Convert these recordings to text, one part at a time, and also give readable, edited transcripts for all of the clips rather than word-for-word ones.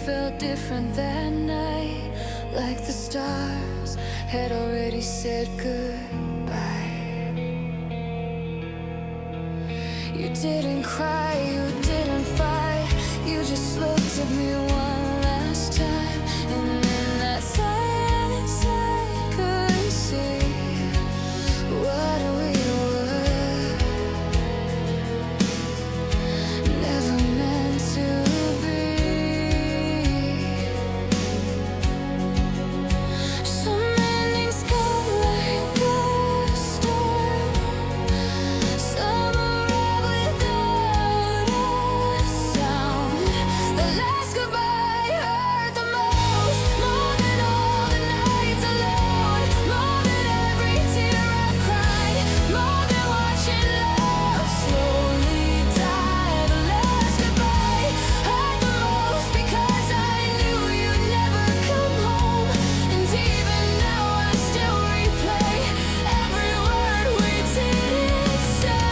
felt different that night, like the stars had already said goodbye. You didn't cry, you didn't fight, you just looked at me one last time, and in that silence I could see what we were, never meant to be. Some endings come like a storm, some arrive without a sound. The last goodbye hurt the most, more than all the nights alone, more than every tear I've cried, more than watching love slowly die. The last goodbye hurt the most because I knew you'd never come home, and even now I still replay every word we didn't say.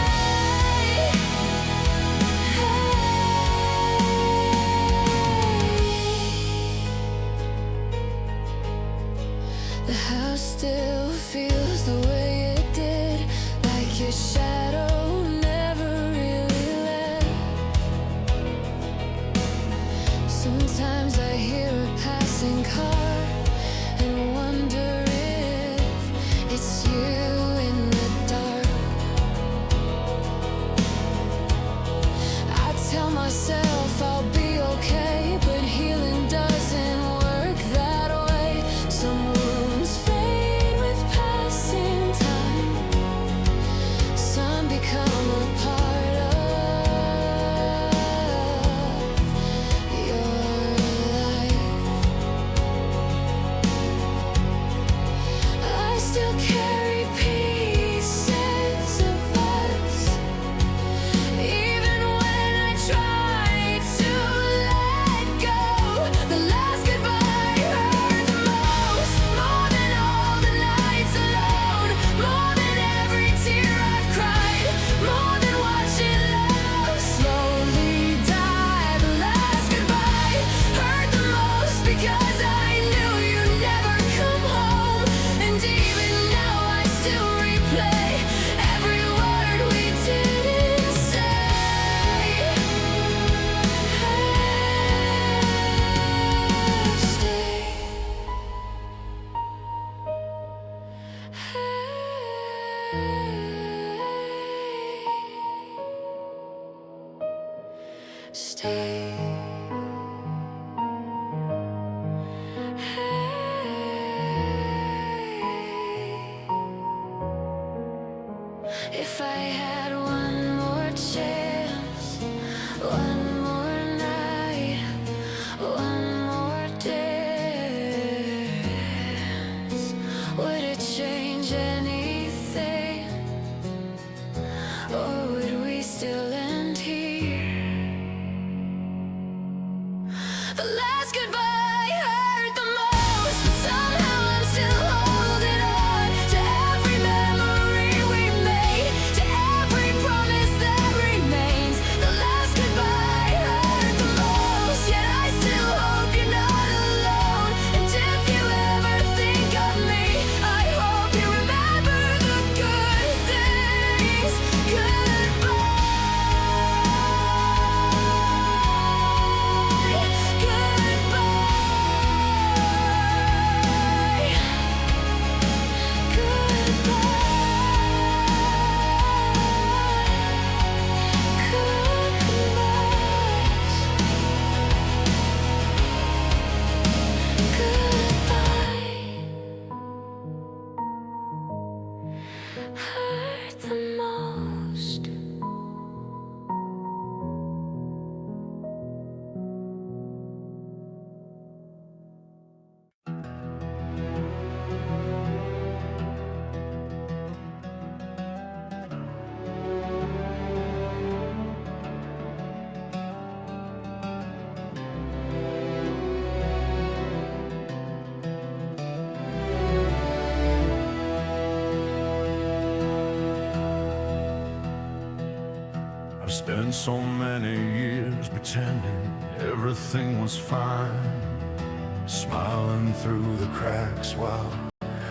The house still feels the way it did, like your shadow never really left. Sometimes I hear a passing car and wonder if it's you in the dark. I tell myself I'll be okay, but healing doesn't work that way. Some wounds fade with passing time, some become a part of your life. I still carry pieces of us, even when I try to let go. The last goodbye hurt the most, more than all the nights alone, more than every tear I've cried, more than watching love slowly die. The last goodbye hurt the most because I knew you'd never come home, and even now I still replay every word we didn't say. Stay. If I had one more chance, one more night, one more dance, would it change anything, or would we still end here? The last goodbye hurt the most, but somehow I'm still holding on to every memory we made, to every I spent so many years pretending everything was fine, smiling through the cracks while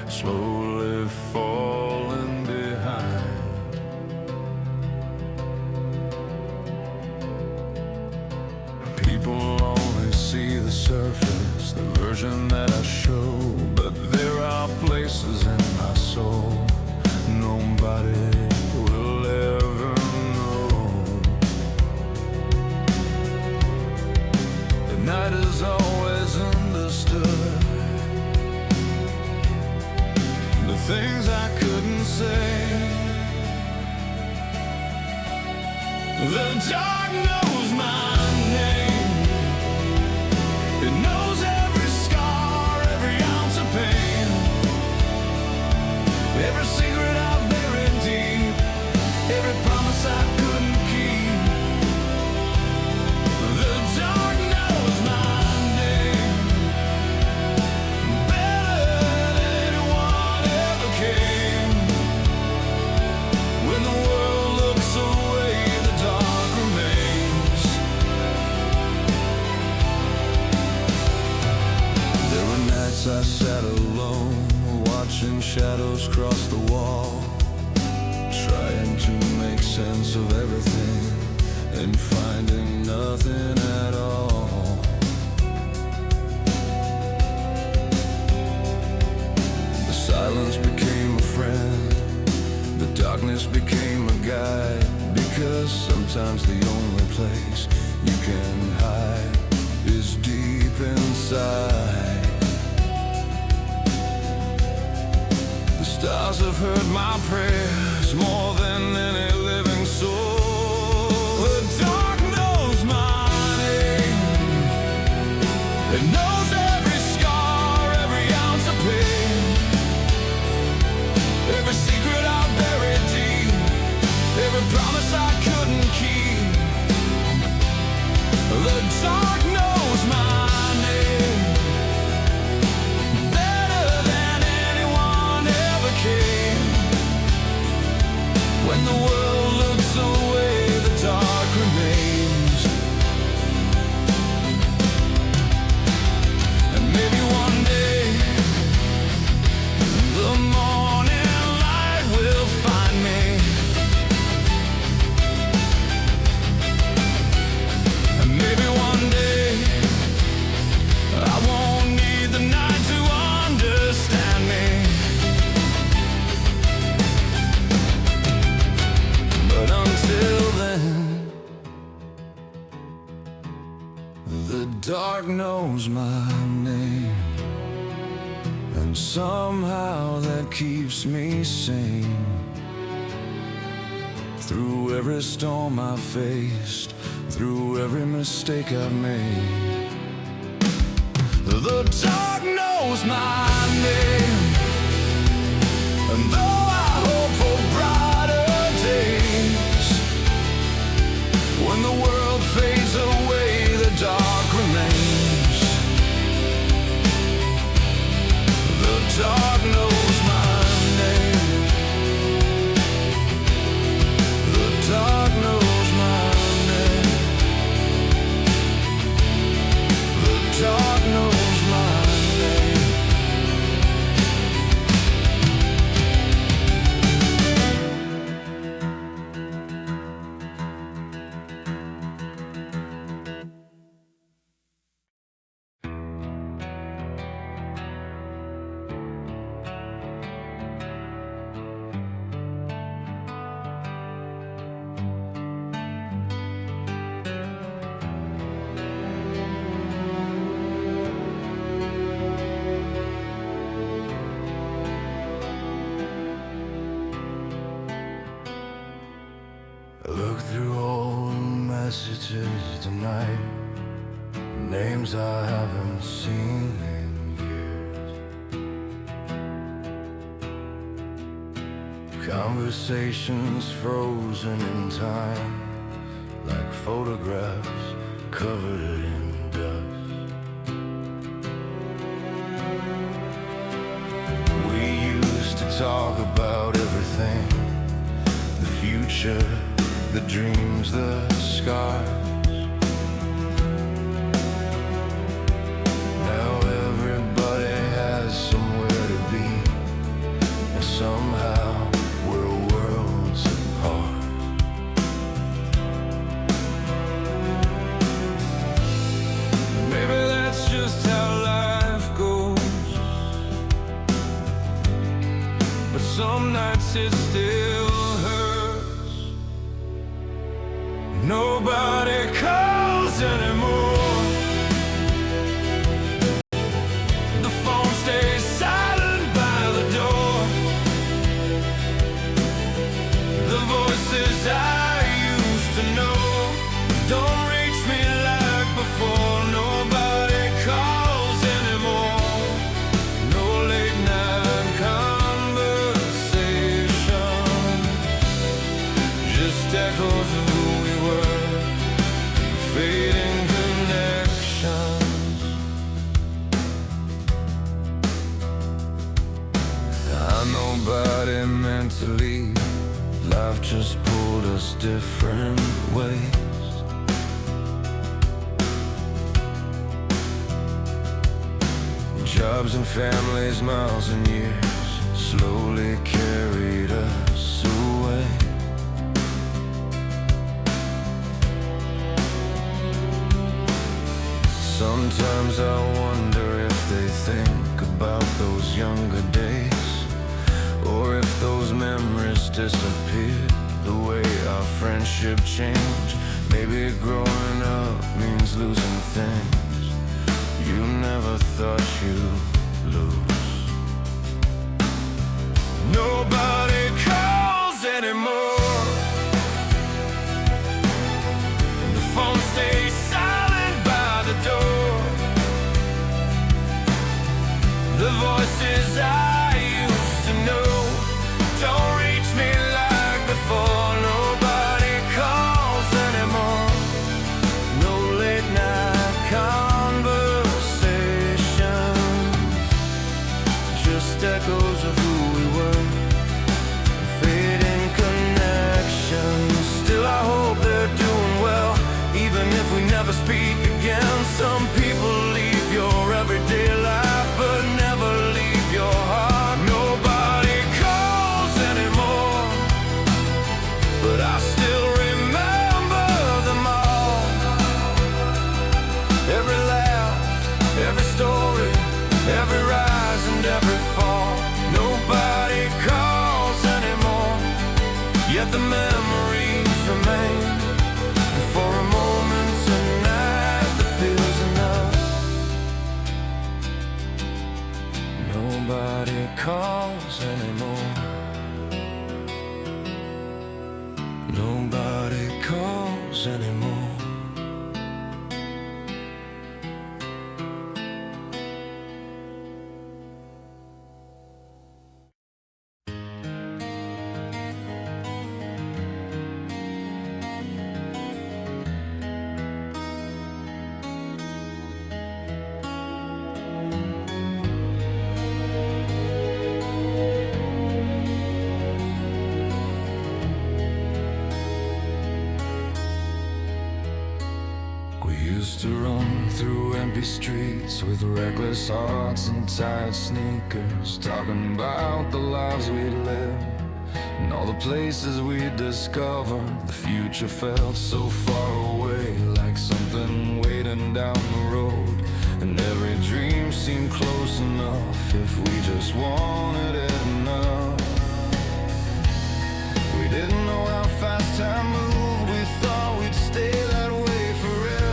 slowly falling behind. People only see the surface, the version that I show, but there are places in my soul nobody will ever know. The night is always understood the things I couldn't say. The dark knows my name. It knows every scar, every ounce of pain, every secret I've buried deep, every promise I couldn't keep. The dark knows my name better than anyone ever can. When the world looks away, the dark remains. There were nights I sat alone, watching shadows cross the wall, trying to make sense of everything and finding nothing at all. The silence became a friend, the darkness became a guide, because sometimes the only place you can hide is deep inside. The stars have heard my prayers more than any living soul. The dark knows my name. It knows every scar, every ounce of pain, every secret I buried deep, every promise I couldn't keep. The dark knows my name better than anyone ever can. When the world looks away, the dark remains. And maybe one day the morning light will find me. And maybe one day I won't need the night to understand me. But until then, the dark knows my name, and somehow that keeps me sane. Through every storm I've faced, through every mistake I've made, the dark knows my name. And though I hope for brighter days, when the world fades away, the dark remains. The dark knows my name. The dark knows my name. The dark knows my name. Look through old messages tonight, names I haven't seen in years. Conversations frozen in time, like photographs covered in dust. We used to talk about everything, the future the dreams, the scars. Now everybody has somewhere to be, and somehow we're worlds apart. Maybe that's just how life goes, but some nights it still hurts. Nobody calls anymore. The phone stays silent by the door. The voices I used to know don't reach me like before. Nobody calls anymore. No late night conversation, just echoes of who we were, fading connections. Nobody meant to leave. Life just pulled us different ways. Jobs and families, miles and years slowly carried us away. Sometimes I wonder if they think about those younger days, or if those memories disappeared the way our friendship changed. Maybe growing up means losing things you never thought you'd lose. Nobody calls anymore. The phone stays silent by the door. The voices I used to know don't reach me like before. Nobody calls anymore. No late night conversations, just echoes of who we were, fading connections. Still I hope they're doing well, even if we never speak again. Some people leave your everyday life, but never leave your heart. Nobody calls anymore, but I still remember them all. Every laugh, every story, every rise and every fall. Nobody calls anymore, yet the memories remain. And for a moment tonight that feels enough. Nobody calls anymore. Nobody calls anymore. Used to run through empty streets with reckless hearts and tired sneakers, talking about the lives we'd lived and all the places we'd discovered. The future felt so far away, like something waiting down the road, and every dream seemed close enough if we just wanted it enough. We didn't know how fast time moved, we thought we'd stay that way forever.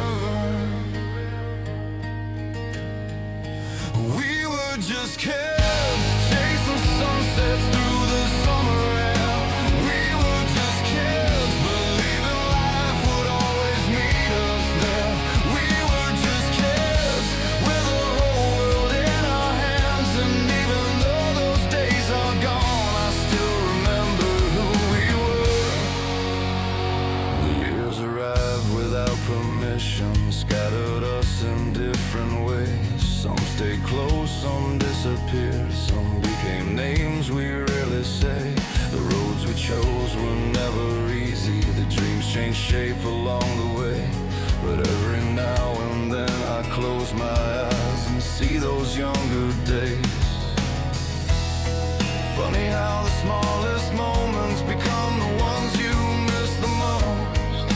We were just kids, chasing sunsets through the summer air. We were just kids, believing life would always meet us there. We were just kids, with the whole world in our hands, and even though those days are shape along the way. But every now and then I close my eyes and see those younger days. Funny how the smallest moments become the ones you miss the most.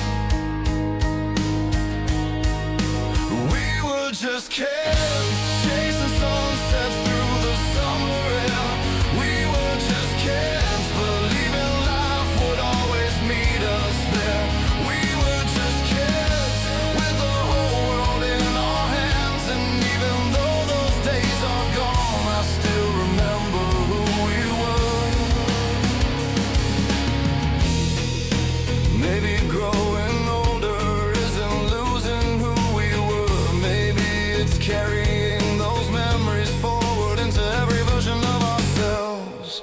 We were just kids, chasing sunsets through the summer air. We were just kids, believing life would always meet us there. We were just kids, with the whole world in our hands. And even though those days are gone, I still remember who we were. Maybe growing older isn't losing who we were. Maybe it's carrying those memories forward into every version of ourselves.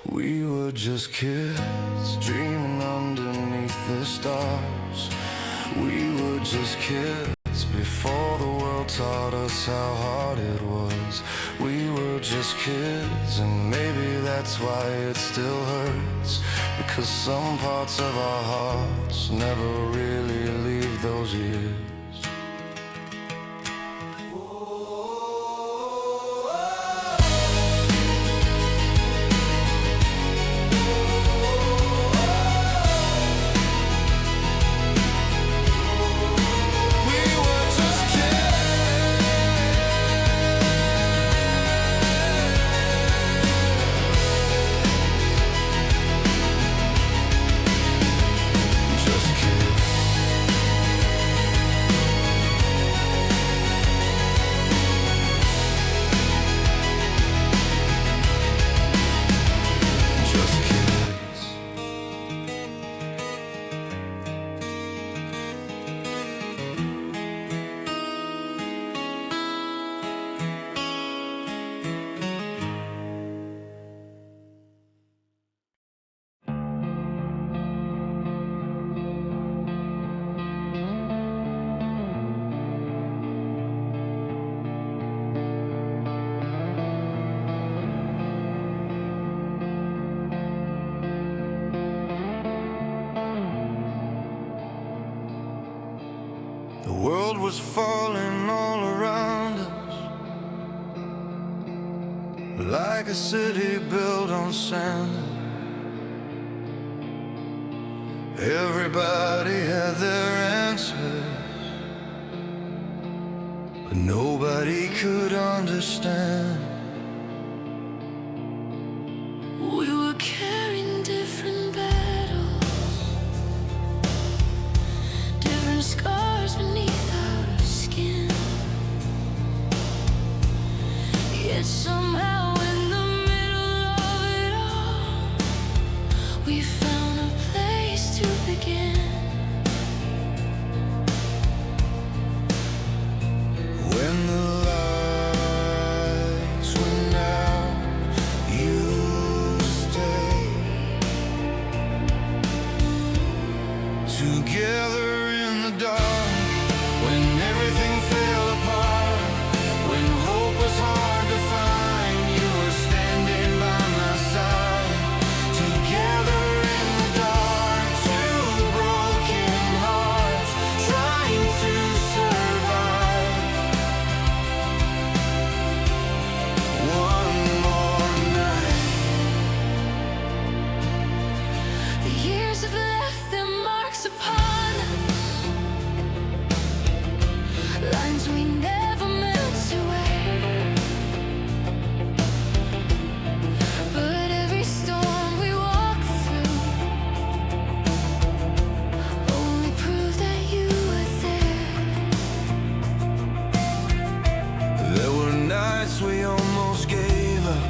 We were just kids, dreaming underneath the stars. We were just kids before the world taught us how hard it was. We were just kids, and maybe that's why it still hurts, because some parts of our hearts never really leave those years. The world was falling all around us, like a city built on sand. Everybody had their answers, but nobody could understand. We were carrying different battles, different scars beneath our skin. Yet somehow in the middle of it all, we found a place to begin. When the lights went out, you stayed together in the dark. When everything fell apart, when hope was hard to find, you were standing by my side. Together in the dark, two broken hearts trying to survive. One more night. The years have left their marks upon us, lines we never meant to wear. But every storm we walk through only proved that you were there. There were nights we almost gave up,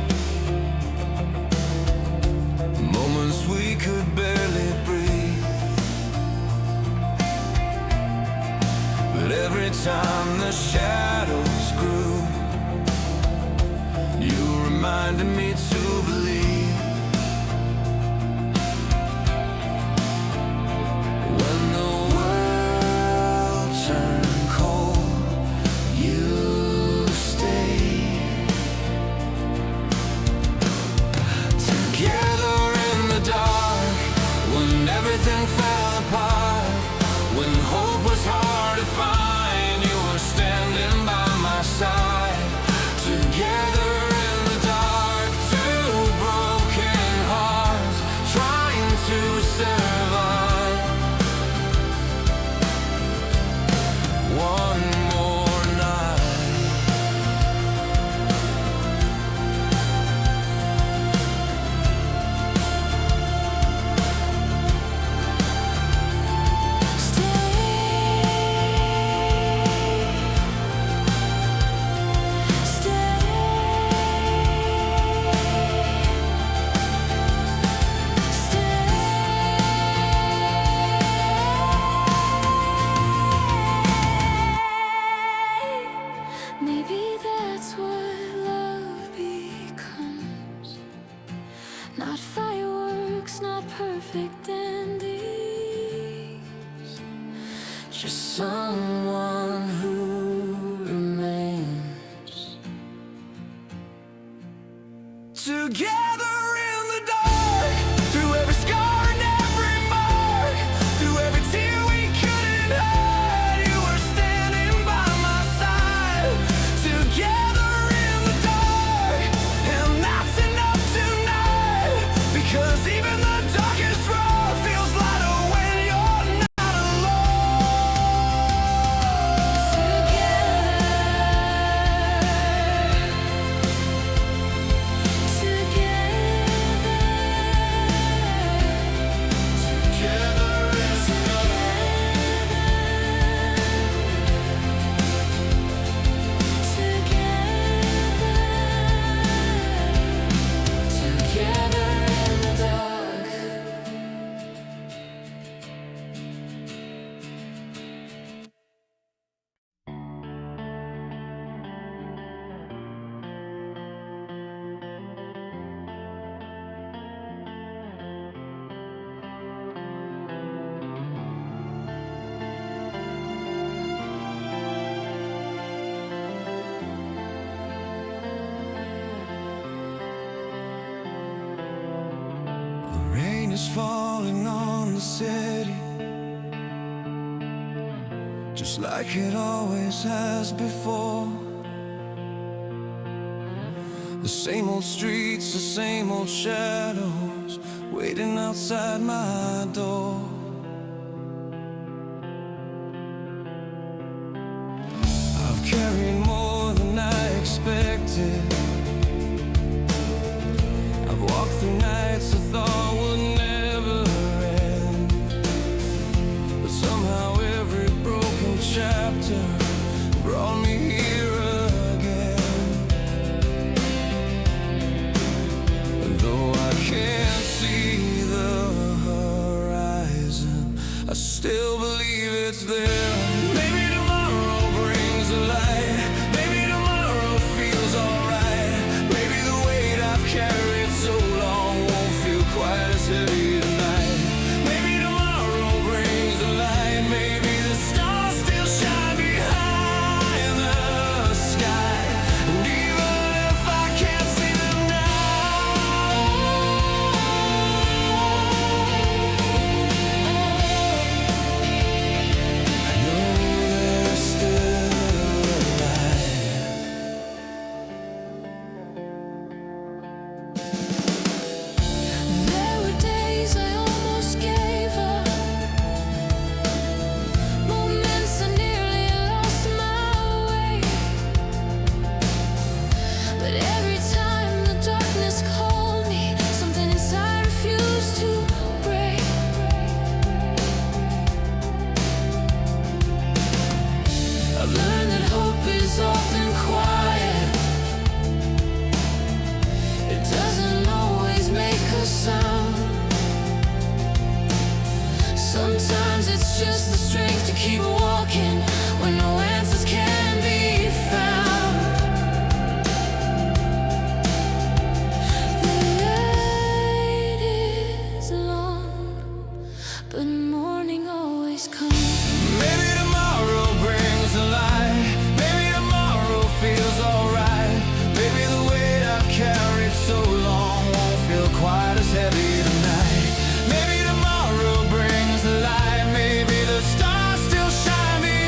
moments we could barely breathe. But every time the shadows grew, you reminded me to believe. When the world turned cold, you stayed together in the dark. When everything fell apart, to survive. One more night. Maybe that's what love becomes. Not fireworks, not perfect endings. Just someone who remains. Together in the dark, through every scar and every mark, through every tear we couldn't hide, you were standing by my side. Together in the dark, and that's enough tonight, because even the darkest road feels lighter when you're not alone. Together in the dark. The rain is falling on the city, just like it always has before. The same old streets, the same old shadows, waiting outside my door. I've carried more than I expected. I've walked through nights I thought would never end, but somehow every broken chapter brought me here again. And though I can't see the horizon, I still believe it's there. Maybe tomorrow brings the light. Maybe tomorrow feels alright. Maybe the weight I've carried so long won't feel quite as heavy tonight. Maybe tomorrow brings the light. Maybe the stars still shine behind the sky. And even if I can't see them now, I know they're still alive. There were days I almost gave up, moments I nearly lost my way. But every time the darkness called me, something inside refused to break. I've learned that hope is often quiet. It doesn't always make a sound. Sometimes it's just the strength to keep walking when no answers can be found. The night is long, but morning always comes. Maybe tomorrow brings the light. Maybe tomorrow feels alright. Maybe the weight I've carried so long won't feel quite as heavy tonight. Maybe tomorrow brings the light. Maybe the stars still shine behind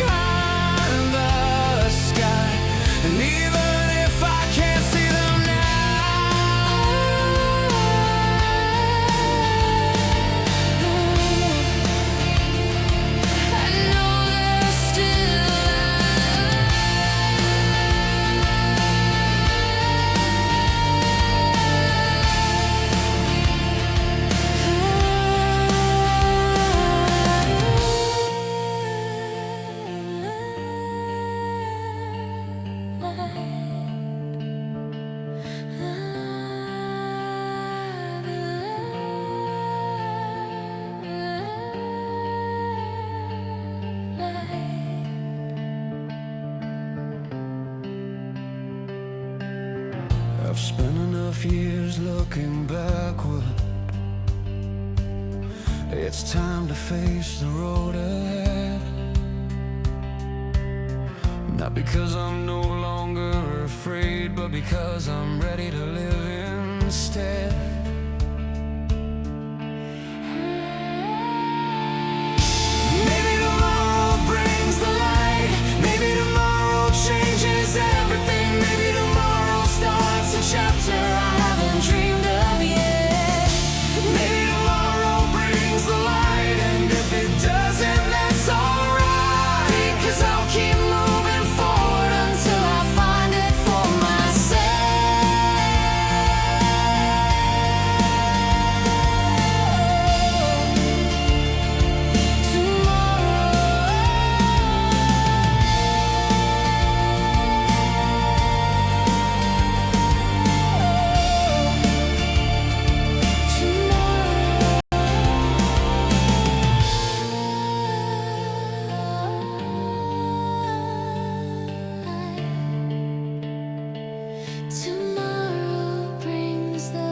enough years looking backward. It's time to face the road ahead. Not because I'm no longer afraid, but because I'm ready to live instead. Maybe tomorrow brings the light. Maybe tomorrow changes everything. Maybe tomorrow starts a chapter I haven't dreamed of yet. Maybe tomorrow brings the light, and if it doesn't, that's alright. 'Cause I'll keep moving forward until I find it for myself. Tomorrow brings the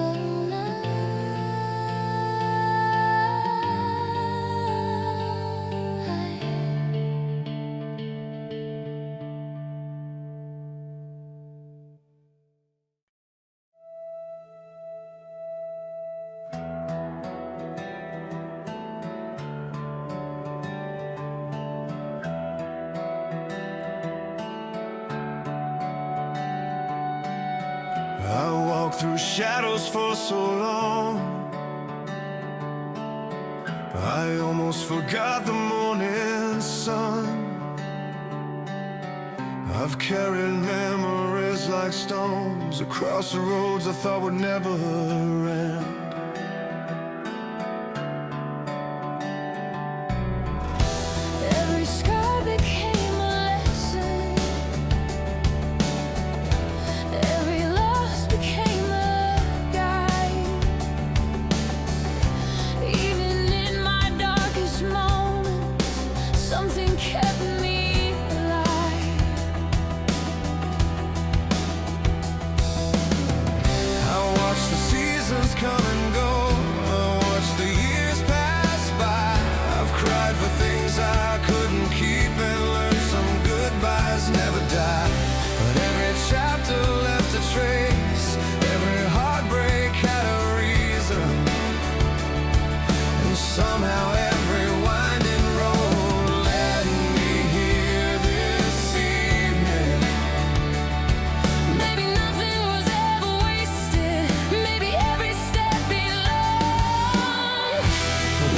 I walked through shadows for so long, I almost forgot the morning sun. I've carried memories like stones across the roads I thought would never end. Every scar became a lesson. Every loss became a guide. Even in my darkest moments, something kept me alive. I watched the seasons come and go. I watched the years pass by. I've cried for things I couldn't keep and learned some goodbyes never die. But every chapter left a trace. Every heartbreak had a reason. And somehow every winding road led me here this evening. Maybe nothing was ever wasted. Maybe every step belonged.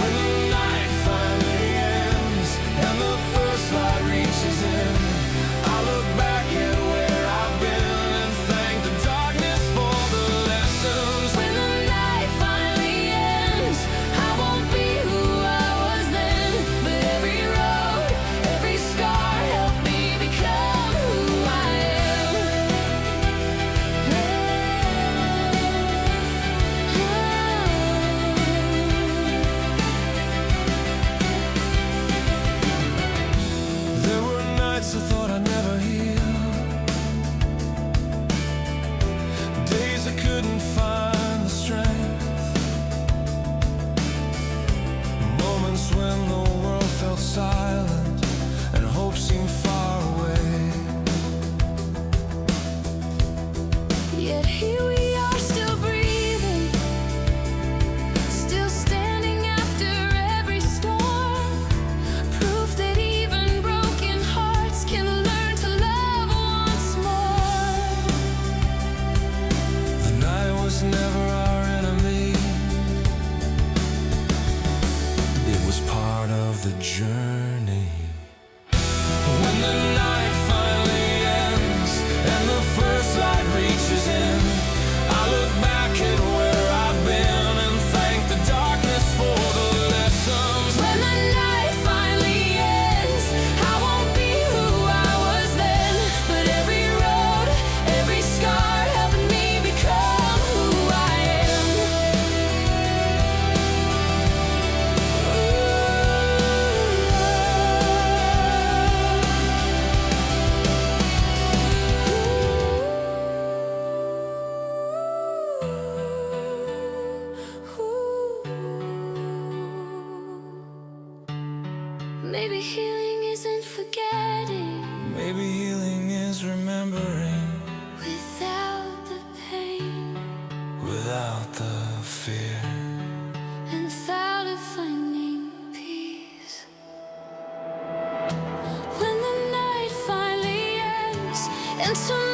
When the night finally ends and the first light reaches in, I look back at where I've been and thank the darkness for the lessons. When the night finally ends, I won't be who I was then, but every road, every scar helped me become who I am. There were nights I thought I'd never heal, days I couldn't find the strength, moments when the world felt silent and hope seemed far away. Yet here we are, still breathing, still standing after every storm. Proof that even broken hearts can learn to love once more. The night was never our enemy. It was part of the journey. When the night finally ends and the first light reaches in, I look back at where I've been and thank the darkness for the lessons. When the night finally ends, I won't be who I was then, but every road, every scar helped me become who I am. Ooh. Maybe healing isn't forgetting Maybe healing is remembering without the pain without the fear. and without a finding peace. When the night finally ends and tomorrow